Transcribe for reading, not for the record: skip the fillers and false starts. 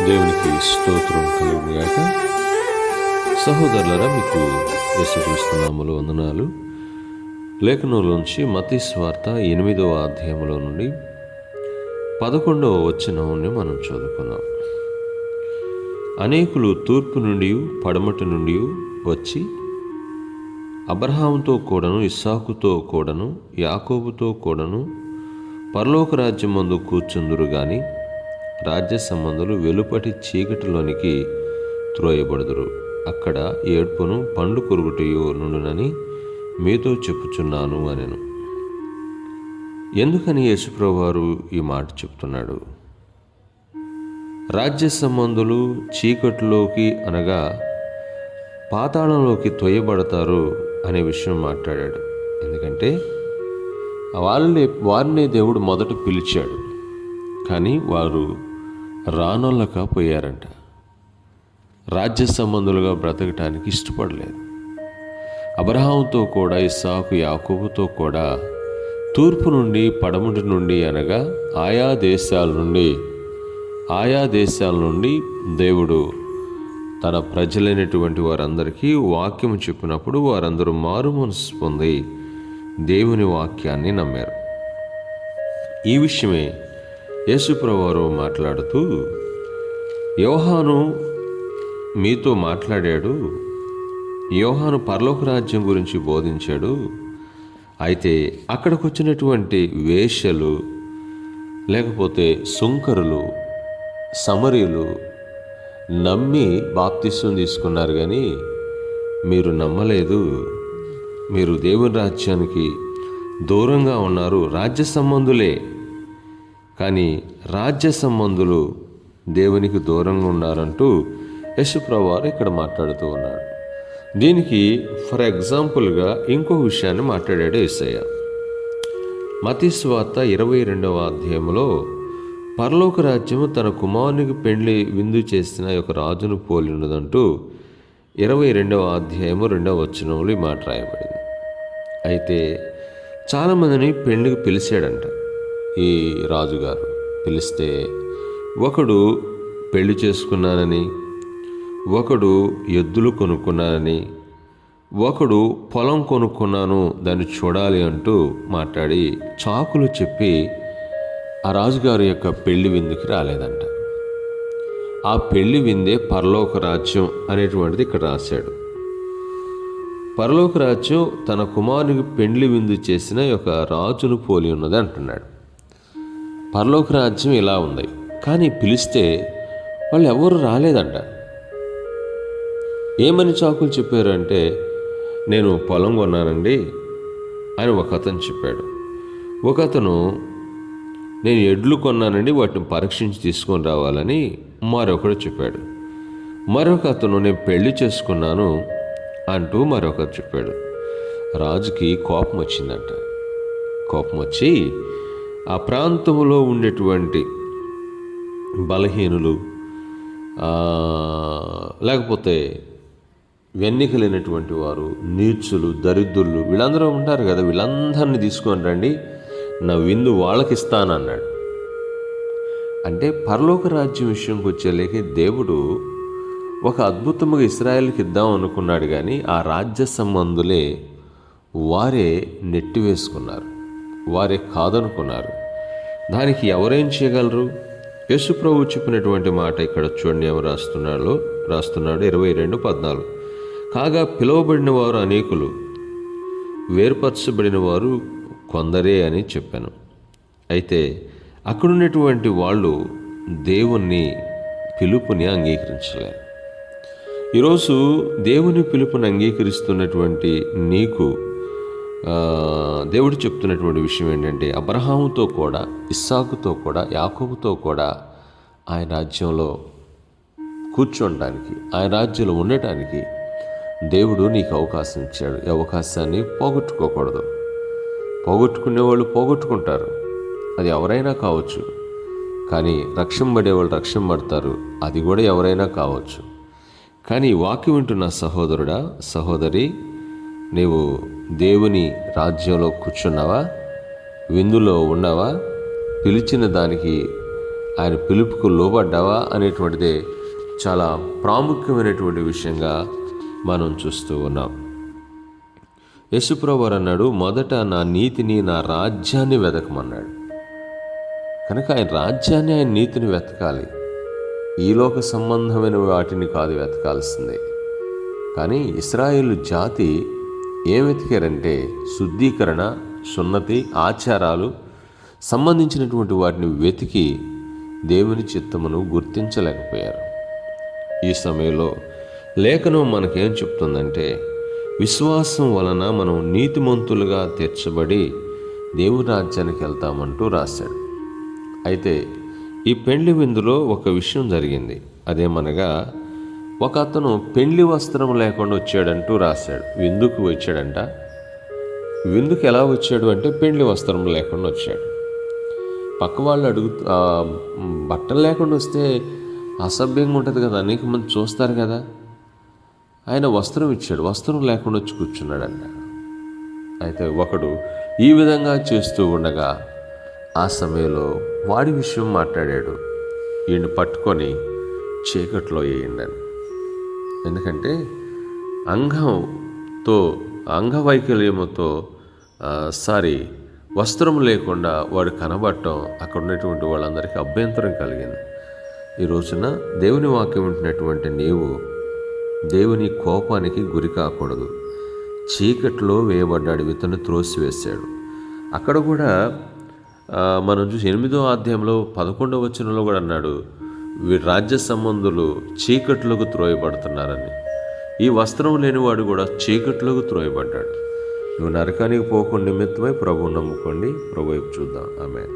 దేవునికి స్తోత్రం కలుగునుగాక. సహోదరులారా, మీకు యేసుక్రీస్తు నామములో వందనాలు. లేఖనంలోంచి మత్తయి సువార్త 8వ అధ్యాయంలో నుండి 11వ వచనాన్ని మనం చదువుకుందాం. అనేకులు తూర్పు నుండి పడమటి నుండి వచ్చి అబ్రహాముతో కూడాను, ఇస్సాకుతో కూడాను, యాకోబుతో కూడాను పరలోక రాజ్యమందు కూర్చుందురు గాని రాజ్య సంబంధులు వెలుపటి చీకటిలోనికి త్రోయబడుదురు. అక్కడ ఏడ్పును పండ్లు కొరుకుటయు నుండునని మీతో చెప్పుచున్నాను అనెను. ఎందుకని యేసుప్రభువు వారు ఈ మాట చెప్తున్నాడు? రాజ్య సంబంధులు చీకటిలోకి అనగా పాతాళంలోకి అనే విషయం మాట్లాడాడు. ఎందుకంటే వారిని దేవుడు మొదట పిలిచాడు, కానీ వారు రానొల్లకపోయారంట. రాజ్య సంబంధులుగా బ్రతకటానికి ఇష్టపడలేదు. అబ్రహాముతో కూడా, ఇస్సాకు, యాకోబుతో కూడా తూర్పు నుండి పడమటి నుండి అనగా ఆయా దేశాల నుండి దేవుడు తన ప్రజలైనటువంటి వారందరికీ వాక్యం చెప్పినప్పుడు వారందరూ మారు మనసు పొంది దేవుని వాక్యాన్ని నమ్మారు. ఈ విషయమే యేసుప్రభువు వారు మాట్లాడుతూ, యోహాను మీతో మాట్లాడాడు, యోహాను పరలోక రాజ్యం గురించి బోధించాడు. అయితే అక్కడికి వచ్చినటువంటి వేశ్యలు, లేకపోతే సుంకరులు, సమరీలు నమ్మి బాప్తిస్మం తీసుకున్నారు, కానీ మీరు నమ్మలేదు. మీరు దేవుని రాజ్యానికి దూరంగా ఉన్నారు. రాజ్య సంబంధులే, కానీ రాజ్య సంబంధులు దేవునికి దూరంగా ఉన్నారంటూ యేసుప్రభువు వారు ఇక్కడ మాట్లాడుతూ ఉన్నాడు. దీనికి ఫర్ ఎగ్జాంపుల్గా ఇంకో విషయాన్ని మాట్లాడాడు యేసయ్య. మత్తయి సువార్త 22వ అధ్యాయంలో పరలోక రాజ్యము తన కుమారునికి పెండ్లి విందు చేసిన ఒక రాజును పోలి ఉన్నదంటూ 22వ అధ్యాయము 2వ వచనంలో ఈ మాట రాయబడింది. అయితే చాలామందిని పెండ్లికి పిలిచాడంట ఈ రాజుగారు. పిలిస్తే ఒకడు పెళ్లి చేసుకున్నానని, ఒకడు ఎద్దులు కొనుక్కున్నానని, ఒకడు పొలం కొనుక్కున్నాను దాన్ని చూడాలి అంటూ మాట్లాడి చాకులు చెప్పి ఆ రాజుగారి యొక్క పెళ్లి విందుకి రాలేదంట. ఆ పెళ్లి విందే పరలోక రాజ్యం అనేటువంటిది ఇక్కడ రాశాడు. పరలోక రాజ్యం తన కుమారునికి పెండ్లి విందు చేసిన ఒక రాజును పోలి ఉన్నది అంటున్నాడు. పరలోక రాజ్యం ఇలా ఉంది, కానీ పిలిస్తే వాళ్ళు ఎవరు రాలేదంట. ఏమని చాకులు చెప్పారు అంటే, నేను పొలం కొన్నానండి అని ఒక అతను చెప్పాడు. ఒక అతను, నేను ఎడ్లు కొన్నానండి, వాటిని పరీక్షించి తీసుకొని రావాలని మరొకడు చెప్పాడు. మరొక అతను, నేను పెళ్లి చేసుకున్నాను అంటూ మరొకరు చెప్పాడు. రాజుకి కోపం వచ్చిందంట. కోపం వచ్చి ఆ ప్రాంతంలో ఉండేటువంటి బలహీనులు, లేకపోతే వెన్నికలైనటువంటి వారు, నీచులు, దరిద్రులు, వీళ్ళందరూ ఉంటారు కదా, వీళ్ళందరినీ తీసుకొని రండి, నా విందు వాళ్ళకి ఇస్తానన్నాడు. అంటే పరలోక రాజ్యం విషయంకి వచ్చేలేకే దేవుడు ఒక అద్భుతముగా ఇశ్రాయేలుకి ఇద్దాం అనుకున్నాడు, కానీ ఆ రాజ్య సంబంధులే వారే నెట్టివేసుకున్నారు, వారే కాదనుకున్నారు. దానికి ఎవరేం చేయగలరు? యేసుప్రభువు చెప్పినటువంటి మాట ఇక్కడ చూడండి, ఏమో రాస్తున్నాడు 22:14. కాగా పిలువబడిన వారు అనేకులు, వేర్పరచబడిన వారు కొందరే అని చెప్పాను. అయితే అక్కడున్నటువంటి వాళ్ళు దేవుని పిలుపుని అంగీకరించలేరు. ఈరోజు దేవుని పిలుపుని అంగీకరిస్తున్నటువంటి నీకు దేవుడు చెప్తున్నటువంటి విషయం ఏంటంటే, అబ్రహాముతో కూడా, ఇస్సాకుతో కూడా, యాకోబుతో కూడా ఆయన రాజ్యంలో కూర్చోడానికి, ఆయన రాజ్యంలో ఉండటానికి దేవుడు నీకు అవకాశం ఇచ్చాడు. ఈ అవకాశాన్ని పోగొట్టుకోకూడదు. పోగొట్టుకునే వాళ్ళు పోగొట్టుకుంటారు, అది ఎవరైనా కావచ్చు. కానీ రక్షింపబడేవాళ్ళు రక్షింపబడతారు, అది కూడా ఎవరైనా కావచ్చు. కానీ వాక్యం వింటున్న సహోదరుడా, సహోదరి, నీవు దేవుని రాజ్యంలో కూర్చున్నావా? విందులో ఉన్నావా? పిలిచిన దానికి ఆయన పిలుపుకు లోబడ్డావా అనేటువంటిదే చాలా ప్రాముఖ్యమైనటువంటి విషయంగా మనం చూస్తూ ఉన్నాం. యేసుప్రభువారు అన్నాడు, మొదట నా నీతిని, నా రాజ్యాన్ని వెతకమన్నాడు. కనుక ఆయన రాజ్యాన్ని, ఆయన నీతిని వెతకాలి. ఈ లోక సంబంధమైన వాటిని కాదు వెతకాల్సిందే. కానీ ఇశ్రాయేలు జాతి ఏం వెతికారంటే శుద్ధీకరణ, సున్నతి, ఆచారాలు సంబంధించినటువంటి వాటిని వెతికి దేవుని చిత్తమును గుర్తించలేకపోయారు. ఈ సమయంలో లేఖనం మనకేం చెప్తుందంటే, విశ్వాసం వలన మనం నీతిమంతులుగా తీర్చబడి దేవుని రాజ్యానికి వెళ్తామంటూ రాశాడు. అయితే ఈ పెండ్లి విందులో ఒక విషయం జరిగింది. అదేమనగా ఒక అతను పెండ్లి వస్త్రం లేకుండా వచ్చాడంటూ రాశాడు. విందుకు వచ్చాడంట. విందుకు ఎలా వచ్చాడు అంటే పెండ్లి వస్త్రం లేకుండా వచ్చాడు. పక్క వాళ్ళు బట్టలు లేకుండా వస్తే అసభ్యంగా ఉంటుంది కదా, అనేక మంది చూస్తారు కదా. ఆయన వస్త్రం ఇచ్చాడు, వస్త్రం లేకుండా వచ్చి కూర్చున్నాడంట. అయితే ఒకడు ఈ విధంగా చేస్తూ ఉండగా ఆ సమయంలో వాడి విషయం మాట్లాడాడు. ఈయన్ని పట్టుకొని చీకట్లో వేయండి. ఎందుకంటే అంగవైకల్యముతో వస్త్రం లేకుండా వాడు కనబడటం అక్కడ ఉన్నటువంటి వాళ్ళందరికీ అభ్యంతరం కలిగింది. ఈ రోజున దేవుని వాక్యం ఉంటున్నటువంటి నీవు దేవుని కోపానికి గురి కాకూడదు. చీకట్లో వేయబడ్డాడు, ఇతను త్రోసివేశాడు. అక్కడ కూడా మనం చూసి 8వ అధ్యాయంలో 11వ వచనంలో కూడా అన్నాడు, వీరి రాజ్య సంబంధులు చీకట్లోకి త్రోయబడుతున్నారని. ఈ వస్త్రం లేనివాడు కూడా చీకట్లోకి త్రోయబడ్డాడు. నువ్వు నరకానికి పోకుండా నిమిత్తమై ప్రభువుని నమ్ముకోండి. ప్రభు వైపు చూద్దాం. ఆమేన్.